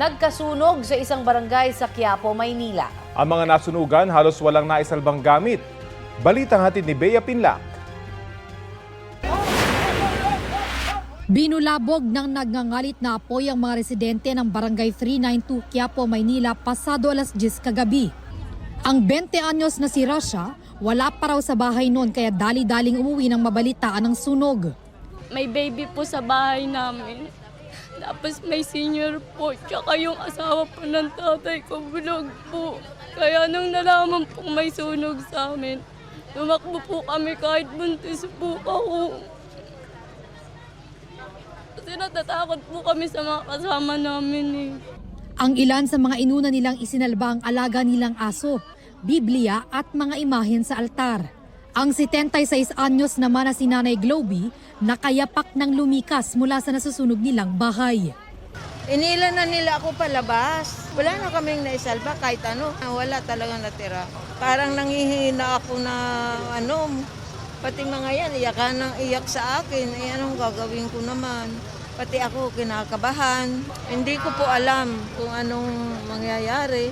Nagkasunog sa isang barangay sa Quiapo, Maynila. Ang mga nasunugan halos walang naisalbang gamit. Balitang hatid ni Bea Pinlac. Binulabog ng nagngangalit na apoy ang mga residente ng Barangay 392 Quiapo, Maynila pasado alas 10 kagabi. Ang 20 anyos na si Rasha, wala pa raw sa bahay noon kaya dali-daling umuwi ng mabalitaan ng sunog. May baby po sa bahay namin. Tapos may senior po, tsaka yung asawa po ng tatay ko, bulog po. Kaya nung nalaman po may sunog sa amin, tumakbo po kami kahit buntis po ako. Kasi natatakot po kami sa mga kasama namin eh. Ang ilan sa mga inuna nilang isinalba ang alaga nilang aso, Biblia at mga imahen sa altar. Ang 76 anyos naman na si Nanay Globy, nakayapak ng lumikas mula sa nasusunog nilang bahay. Inila na nila ako palabas. Wala na kaming naisalba kahit ano. Wala talagang natira. Parang nangihina ako na pati mga yan, iyakan ng iyak sa akin. Anong gagawin ko naman? Pati ako kinakabahan. Hindi ko po alam kung anong mangyayari.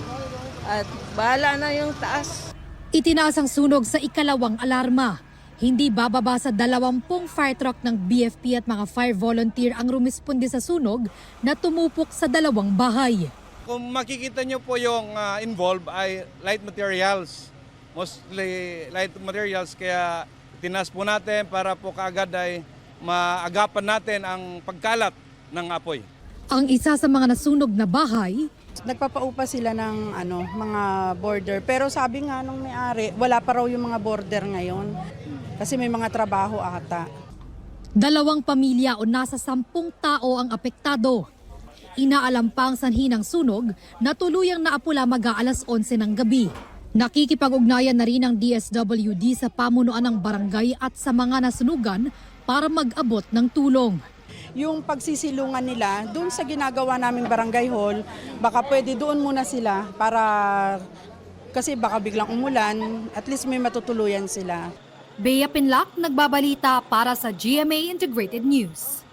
At bahala na yung taas. Itinaas ang sunog sa ikalawang alarma. Hindi bababa sa 20 fire truck ng BFP at mga fire volunteer ang rumisponde sa sunog na tumupok sa 2 bahay. Kung makikita nyo po yung involved ay light materials. Mostly light materials kaya tinas po natin para po kaagad ay maagapan natin ang pagkalat ng apoy. Ang isa sa mga nasunog na bahay, nagpapaupa sila ng mga border. Pero sabi nga nung may-ari, wala pa raw yung mga border ngayon. Kasi may mga trabaho ata. 2 pamilya o nasa 10 tao ang apektado. Inaalam pa ang sanhi ng sunog na tuluyang naapula mag-aalas 11 ng gabi. Nakikipag-ugnayan na rin ang DSWD sa pamunuan ng barangay at sa mga nasunugan para mag-abot ng tulong. Yung pagsisilungan nila, doon sa ginagawa naming barangay hall, baka pwede doon muna sila para kasi baka biglang umulan, at least may matutuluyan sila. Bea Pinlac, nagbabalita para sa GMA Integrated News.